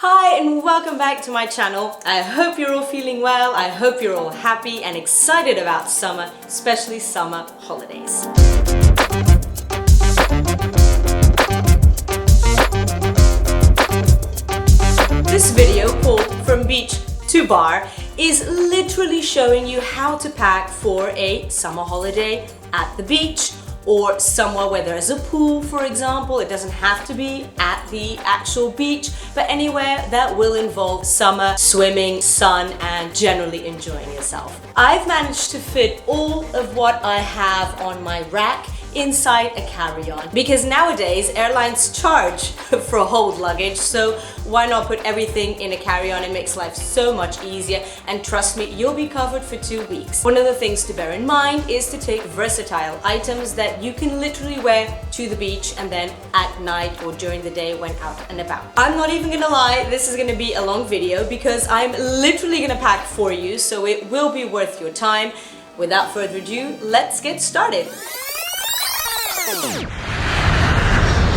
Hi and welcome back to my channel. I hope you're all feeling well, I hope you're all happy and excited about summer, especially summer holidays. This video called From Beach to Bar is literally showing you how to pack for a summer holiday at the beach or somewhere where there's a pool, for example. It doesn't have to be at the actual beach, but anywhere that will involve summer, swimming, sun, and generally enjoying yourself. I've managed to fit all of what I have on my rack inside a carry-on because nowadays airlines charge for hold luggage, so why not put everything in a carry-on? It makes life so much easier, and trust me, you'll be covered for 2 weeks. One of the things to bear in mind is to take versatile items that you can literally wear to the beach and then at night or during the day when out and about. I'm not even gonna lie, this is gonna be a long video because I'm literally gonna pack for you, so it will be worth your time. Without further ado, let's get started.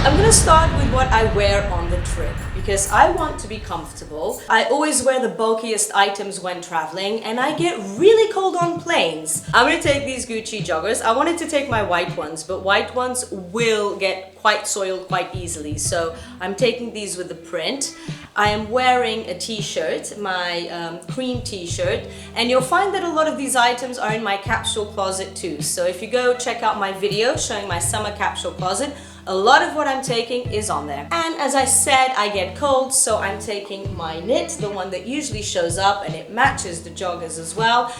I'm gonna start with what I wear on the trip because I want to be comfortable. I always wear the bulkiest items when traveling and I get really cold on planes. I'm gonna take these Gucci joggers. I wanted to take my white ones, but white ones will get quite soiled quite easily, so I'm taking these with the print. I am wearing a t-shirt, my cream t-shirt, and you'll find that a lot of these items are in my capsule closet too. So if you go check out my video showing my summer capsule closet, a lot of what I'm taking is on there. And as I said, I get cold, so I'm taking my knit, the one that usually shows up, and it matches the joggers as well.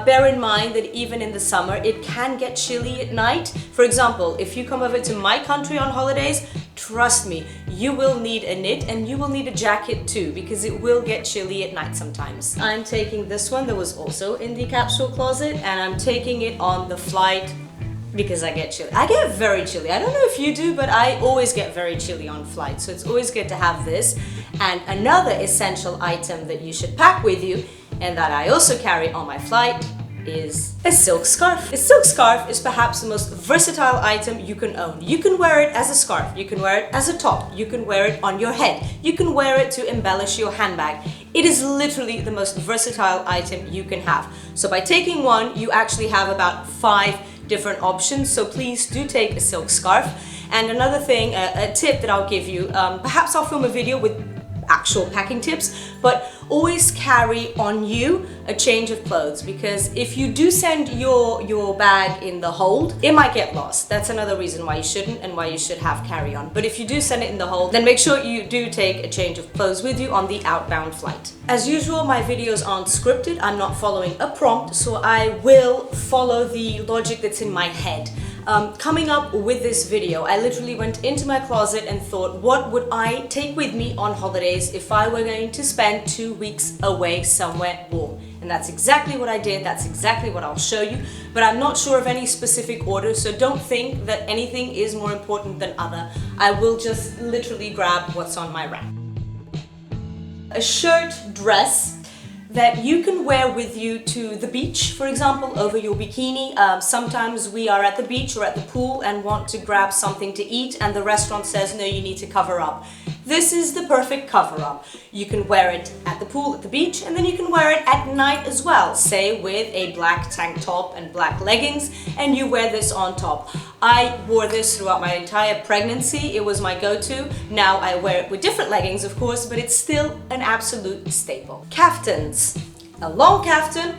Bear in mind that even in the summer, it can get chilly at night. For example, if you come over to my country on holidays, trust me, you will need a knit and you will need a jacket too, because it will get chilly at night sometimes. I'm taking this one that was also in the capsule closet, and I'm taking it on the flight because I get chilly. I get very chilly. I don't know if you do, but I always get very chilly on flight, so it's always good to have this. And another essential item that you should pack with you, and that I also carry on my flight, is a silk scarf. A silk scarf is perhaps the most versatile item you can own. You can wear it as a scarf, you can wear it as a top, you can wear it on your head, you can wear it to embellish your handbag. It is literally the most versatile item you can have. So by taking one, you actually have about 5 different options, so please do take a silk scarf. And another thing, a tip that I'll give you, perhaps I'll film a video with actual packing tips, but always carry on you a change of clothes, because if you do send your bag in the hold, it might get lost. That's another reason why you shouldn't and why you should have carry-on. But if you do send it in the hold, then make sure you do take a change of clothes with you on the outbound flight. As usual, my videos aren't scripted. I'm not following a prompt, so I will follow the logic that's in my head. Coming up with this video, I literally went into my closet and thought, what would I take with me on holidays if I were going to spend 2 weeks away somewhere warm? And that's exactly what I did, that's exactly what I'll show you, but I'm not sure of any specific order, so don't think that anything is more important than other. I will just literally grab what's on my rack. A shirt, dress, that you can wear with you to the beach, for example, over your bikini. Sometimes we are at the beach or at the pool and want to grab something to eat, and the restaurant says, no, you need to cover up. This is the perfect cover up. You can wear it at the pool, at the beach, and then you can wear it at night as well, say with a black tank top and black leggings, and you wear this on top. I wore this throughout my entire pregnancy. It was my go-to. Now I wear it with different leggings, of course, but it's still an absolute staple. Kaftans. A long kaftan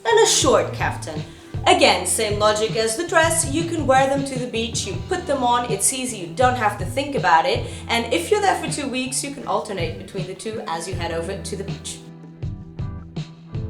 and a short kaftan. Again, same logic as the dress. You can wear them to the beach, you put them on, it's easy, you don't have to think about it. And if you're there for 2 weeks, you can alternate between the two as you head over to the beach.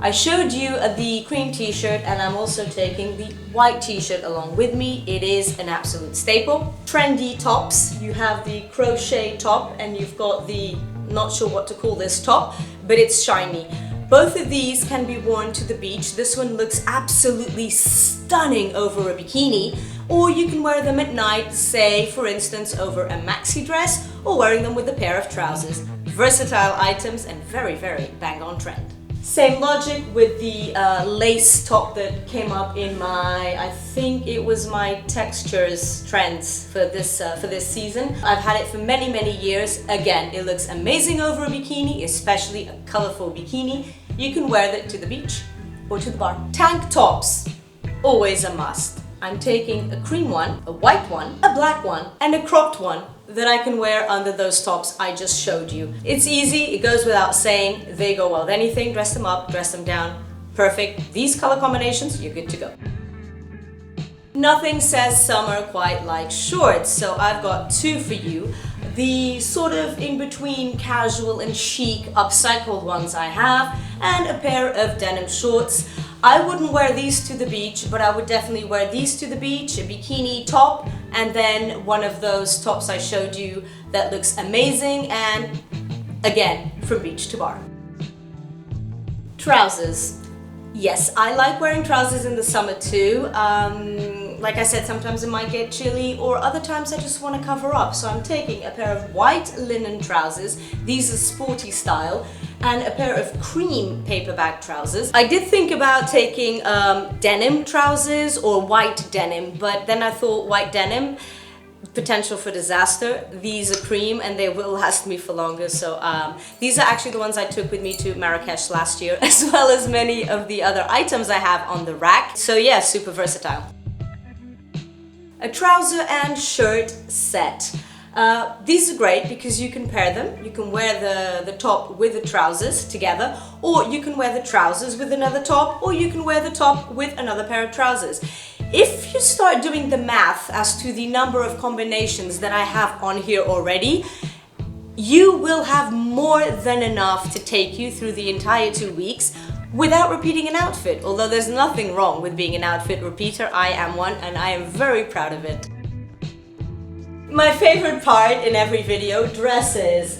I showed you the cream t-shirt, and I'm also taking the white t-shirt along with me. It is an absolute staple. Trendy tops. You have the crochet top and you've got the, not sure what to call this top, but it's shiny. Both of these can be worn to the beach. This one looks absolutely stunning over a bikini, or you can wear them at night, say for instance over a maxi dress, or wearing them with a pair of trousers. Versatile items and very, very bang on trend. Same logic with the lace top that came up in my, I think it was my textures trends for this season. I've had it for many years. Again, it looks amazing over a bikini, especially a colorful bikini. You can wear that to the beach or to the bar. Tank tops, always a must. I'm taking a cream one, a white one, a black one, and a cropped one that I can wear under those tops I just showed you. It's easy, it goes without saying, they go well with anything, dress them up, dress them down, perfect. These color combinations, you're good to go. Nothing says summer quite like shorts, so I've got two for you. The sort of in-between casual and chic upcycled ones I have, and a pair of denim shorts. I wouldn't wear these to the beach, but I would definitely wear these to the beach, a bikini top, and then one of those tops I showed you that looks amazing, and again, from beach to bar. Trousers. Yes, I like wearing trousers in the summer too. Like I said, sometimes it might get chilly, or other times I just want to cover up. So I'm taking a pair of white linen trousers. These are sporty style. And a pair of cream paperback trousers. I did think about taking denim trousers or white denim, but then I thought white denim, potential for disaster. These are cream and they will last me for longer. So these are actually the ones I took with me to Marrakesh last year, as well as many of the other items I have on the rack. So yeah, super versatile. A trouser and shirt set. These are great because you can pair them. You can wear the top with the trousers together, or you can wear the trousers with another top, or you can wear the top with another pair of trousers. If you start doing the math as to the number of combinations that I have on here already, you will have more than enough to take you through the entire 2 weeks without repeating an outfit. Although there's nothing wrong with being an outfit repeater, I am one and I am very proud of it. My favorite part in every video, dresses.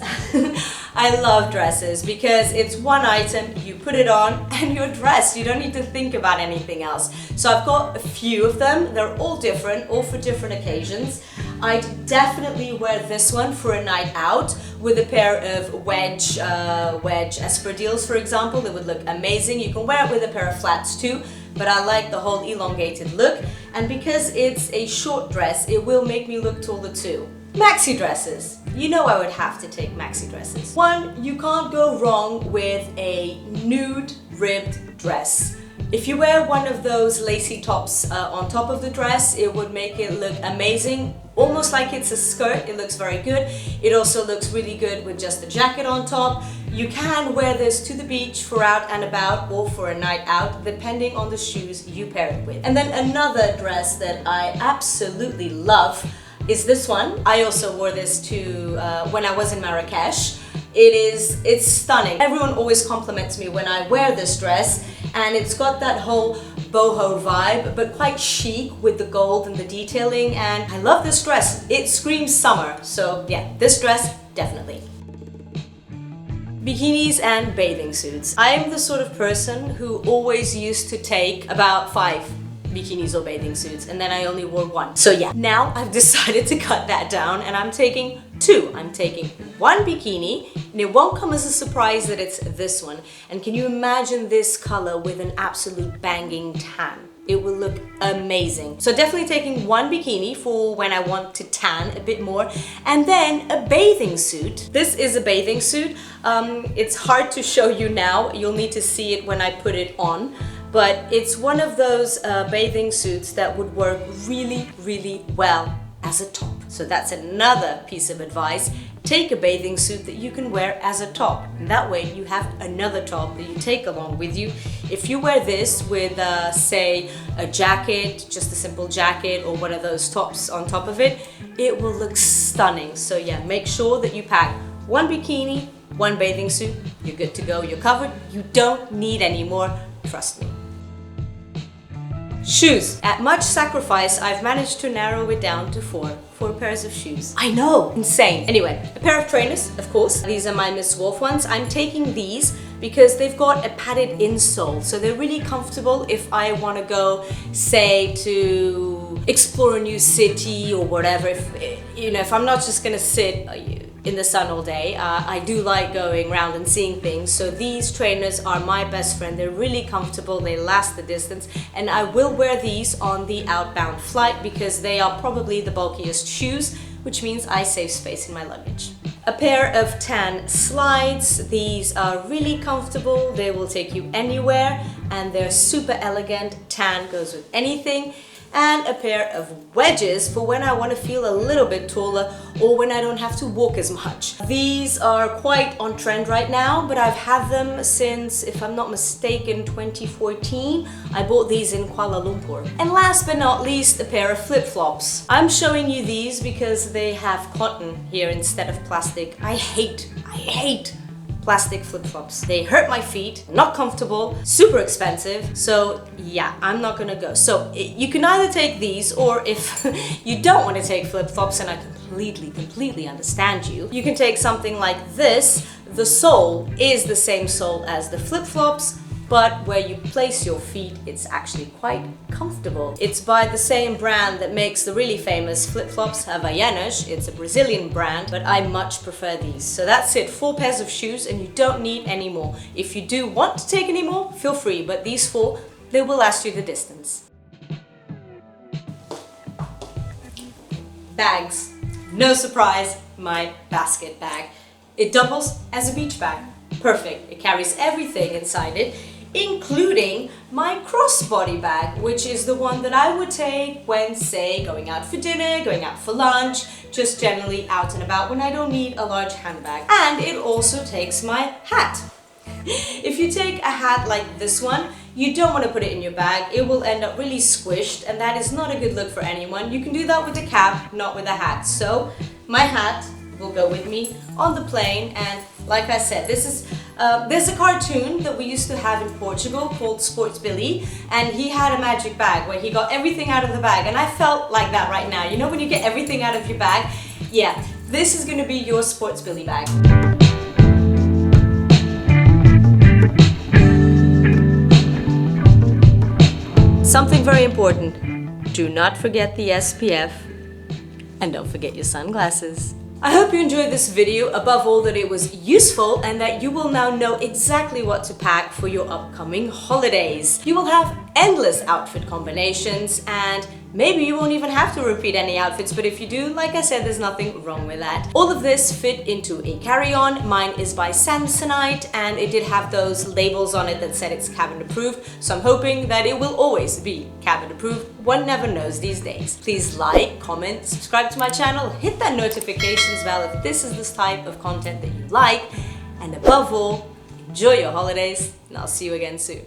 I love dresses because it's one item, you put it on and you're dressed. You don't need to think about anything else. So I've got a few of them. They're all different, all for different occasions. I'd definitely wear this one for a night out with a pair of wedge espadrilles, for example. It would look amazing. You can wear it with a pair of flats too, but I like the whole elongated look. And because it's a short dress, it will make me look taller too. Maxi dresses. You know I would have to take maxi dresses. One, you can't go wrong with a nude ribbed dress. If you wear one of those lacy tops on top of the dress, it would make it look amazing. Almost like it's a skirt, it looks very good. It also looks really good with just a jacket on top. You can wear this to the beach for out and about or for a night out, depending on the shoes you pair it with. And then another dress that I absolutely love is this one. I also wore this to when I was in Marrakesh. It's stunning. Everyone always compliments me when I wear this dress, and it's got that whole boho vibe, but quite chic with the gold and the detailing, and I love this dress. It screams summer, so yeah, this dress, definitely. Bikinis and bathing suits. I am the sort of person who always used to take about 5 bikinis or bathing suits, and then I only wore 1. So yeah, now I've decided to cut that down and I'm taking 2. I'm taking 1 bikini, and it won't come as a surprise that it's this one. And can you imagine this color with an absolute banging tan? It will look amazing. So definitely taking 1 bikini for when I want to tan a bit more, and then a bathing suit. This is a bathing suit. It's hard to show you now. You'll need to see it when I put it on. But it's one of those bathing suits that would work really, really well as a top. So that's another piece of advice. Take a bathing suit that you can wear as a top. And that way you have another top that you take along with you. If you wear this with, say, a jacket, just a simple jacket, or one of those tops on top of it, it will look stunning. So yeah, make sure that you pack 1 bikini, 1 bathing suit. You're good to go, you're covered. You don't need any more, trust me. Shoes. At much sacrifice, I've managed to narrow it down to 4 pairs of shoes. I know, insane. Anyway, a pair of trainers, of course. These are my Miss Wolf ones. I'm taking these because they've got a padded insole, so they're really comfortable if I want to go, say, to explore a new city or whatever. If I'm not just gonna sit in the sun all day. I do like going around and seeing things, so these trainers are my best friend. They're really comfortable, they last the distance, and I will wear these on the outbound flight because they are probably the bulkiest shoes, which means I save space in my luggage. A pair of tan slides. These are really comfortable, they will take you anywhere, and they're super elegant. Tan goes with anything. And a pair of wedges for when I want to feel a little bit taller or when I don't have to walk as much. These are quite on trend right now, but I've had them since, if I'm not mistaken, 2014. I bought these in Kuala Lumpur. And last but not least, a pair of flip-flops. I'm showing you these because they have cotton here instead of plastic. I hate plastic flip-flops. They hurt my feet, not comfortable, super expensive, so yeah, I'm not gonna go. So you can either take these, or if you don't want to take flip-flops, and I completely understand you, you can take something like this. The sole is the same sole as the flip-flops, but where you place your feet, it's actually quite comfortable. It's by the same brand that makes the really famous flip-flops, Havaianas. It's a Brazilian brand, but I much prefer these. So that's it, 4 pairs of shoes, and you don't need any more. If you do want to take any more, feel free, but these 4, they will last you the distance. Bags. No surprise, my basket bag. It doubles as a beach bag. Perfect, it carries everything inside it, including my crossbody bag, which is the one that I would take when, say, going out for dinner, going out for lunch, just generally out and about when I don't need a large handbag. And it also takes my hat. If you take a hat like this one, you don't want to put it in your bag. It will end up really squished, and that is not a good look for anyone. You can do that with a cap, not with a hat. So my hat will go with me on the plane, and like I said, this is there's a cartoon that we used to have in Portugal called Sports Billy, and he had a magic bag where he got everything out of the bag, and I felt like that right now. You know when you get everything out of your bag? Yeah, this is gonna be your Sports Billy bag. Something very important, do not forget the SPF, and don't forget your sunglasses. I hope you enjoyed this video, above all that it was useful and that you will now know exactly what to pack for your upcoming holidays. You will have endless outfit combinations, and maybe you won't even have to repeat any outfits, but if you do, like I said, there's nothing wrong with that. All of this fit into a carry-on. Mine is by Samsonite, and it did have those labels on it that said it's cabin approved, so I'm hoping that it will always be cabin approved. One never knows these days. Please like, comment, subscribe to my channel, hit that notifications bell if this is the type of content that you like, and above all, enjoy your holidays, and I'll see you again soon.